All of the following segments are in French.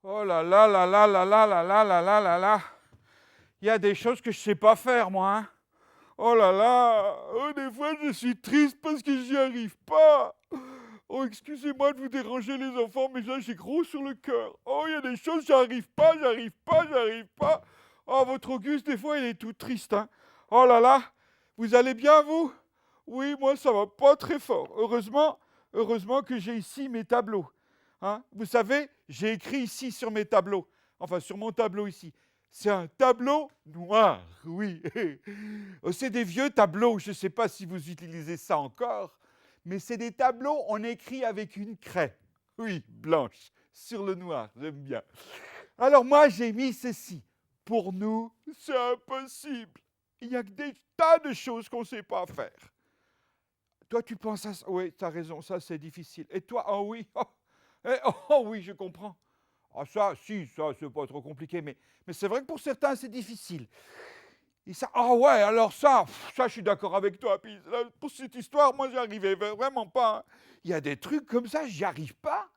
Oh là là là là là là là là là là là là. Il y a des choses que je ne sais pas faire, moi. Hein. Oh là là. Oh, des fois, je suis triste parce que j'y arrive pas. Oh, excusez-moi de vous déranger, les enfants, mais là, j'ai gros sur le cœur. Oh, il y a des choses, j'arrive pas, j'arrive pas, j'arrive pas. Oh, votre Auguste, des fois, il est tout triste. Hein. Oh là là. Vous allez bien, vous? Oui, moi, ça va pas très fort. Heureusement que j'ai ici mes tableaux. Hein? Vous savez, j'ai écrit ici sur mes tableaux, enfin sur mon tableau ici. C'est un tableau noir, oui. C'est des vieux tableaux, je ne sais pas si vous utilisez ça encore, mais c'est des tableaux, on écrit avec une craie, oui, blanche, sur le noir, j'aime bien. Alors moi, j'ai mis ceci. Pour nous, c'est impossible. Il y a que des tas de choses qu'on ne sait pas faire. Toi, tu penses à ça? Oui, tu as raison, ça c'est difficile. Et toi? Oh oui, oh oui, je comprends. Ah ça, si, ça, c'est pas trop compliqué, mais c'est vrai que pour certains, c'est difficile. Et ça, ah ouais, alors ça, je suis d'accord avec toi. Puis, là, pour cette histoire, moi, j'y arrivais vraiment pas. Hein. Il y a des trucs comme ça, j'y arrive pas.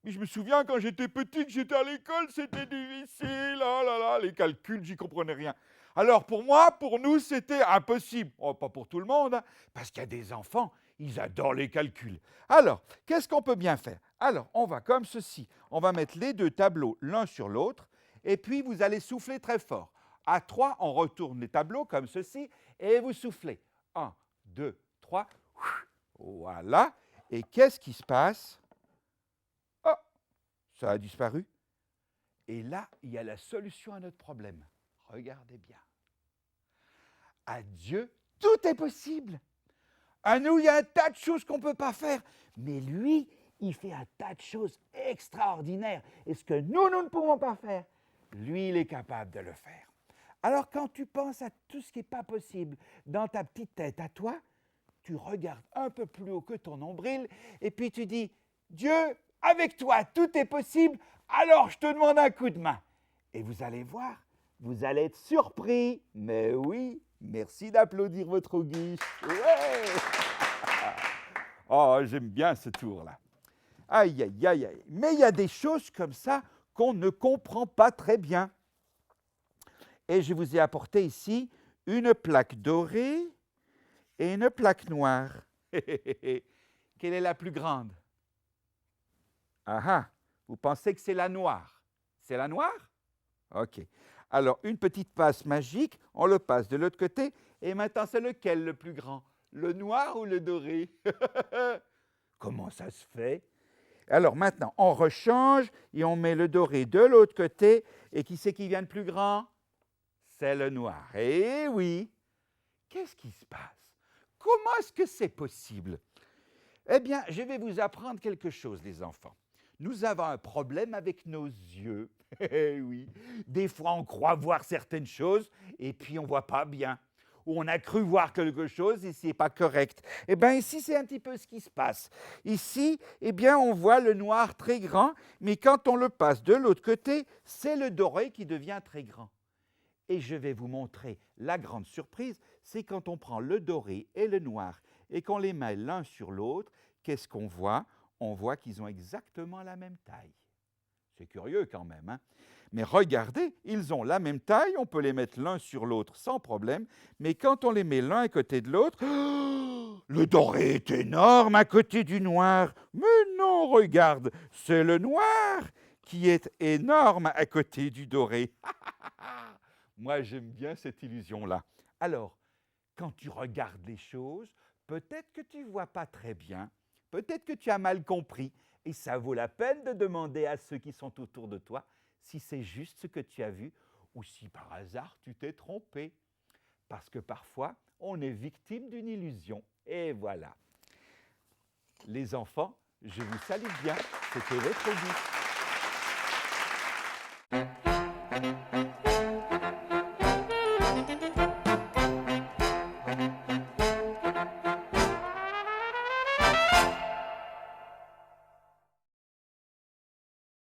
Mais je me souviens, quand j'étais petit, que j'étais à l'école, c'était difficile. Oh là là, les calculs, j'y comprenais rien. Alors, pour moi, pour nous, c'était impossible. Oh, pas pour tout le monde, hein, parce qu'il y a des enfants, ils adorent les calculs. Alors, qu'est-ce qu'on peut bien faire? Alors, on va comme ceci. On va mettre les deux tableaux l'un sur l'autre, et puis vous allez souffler très fort. À 3, on retourne les tableaux comme ceci, et vous soufflez. 1, 2, 3. Voilà. Et qu'est-ce qui se passe? Oh, ça a disparu. Et là, il y a la solution à notre problème. Regardez bien. À Dieu, tout est possible. À nous, il y a un tas de choses qu'on ne peut pas faire. Mais lui, il fait un tas de choses extraordinaires. Et ce que nous ne pouvons pas faire, lui, il est capable de le faire. Alors, quand tu penses à tout ce qui n'est pas possible dans ta petite tête à toi, tu regardes un peu plus haut que ton nombril et puis tu dis « Dieu, avec toi, tout est possible, alors je te demande un coup de main. » Et vous allez voir, vous allez être surpris. Mais oui, merci d'applaudir votre Auguste. Ouais. Oh, j'aime bien ce tour-là. Aïe, aïe, aïe, aïe. Mais il y a des choses comme ça qu'on ne comprend pas très bien. Et je vous ai apporté ici une plaque dorée et une plaque noire. Quelle est la plus grande? Ah ah, vous pensez que c'est la noire? C'est la noire? OK. Alors, une petite passe magique, on le passe de l'autre côté, et maintenant, c'est lequel le plus grand? Le noir ou le doré? Comment ça se fait? Alors, maintenant, on rechange et on met le doré de l'autre côté, et qui c'est qui vient de plus grand? C'est le noir. Eh oui! Qu'est-ce qui se passe? Comment est-ce que c'est possible? Eh bien, je vais vous apprendre quelque chose, les enfants. Nous avons un problème avec nos yeux. Eh oui, des fois on croit voir certaines choses et puis on ne voit pas bien. Ou on a cru voir quelque chose et ce n'est pas correct. Eh bien, ici, c'est un petit peu ce qui se passe. Ici, eh bien, on voit le noir très grand, mais quand on le passe de l'autre côté, c'est le doré qui devient très grand. Et je vais vous montrer la grande surprise, c'est quand on prend le doré et le noir et qu'on les met l'un sur l'autre, qu'est-ce qu'on voit? On voit qu'ils ont exactement la même taille. C'est curieux quand même, hein? Mais regardez, ils ont la même taille, on peut les mettre l'un sur l'autre sans problème, mais quand on les met l'un à côté de l'autre, le doré est énorme à côté du noir. Mais non, regarde, c'est le noir qui est énorme à côté du doré. Moi, j'aime bien cette illusion-là. Alors, quand tu regardes les choses, peut-être que tu ne vois pas très bien, peut-être que tu as mal compris, et ça vaut la peine de demander à ceux qui sont autour de toi si c'est juste ce que tu as vu ou si par hasard tu t'es trompé. Parce que parfois, on est victime d'une illusion. Et voilà. Les enfants, je vous salue bien. C'était votre vie.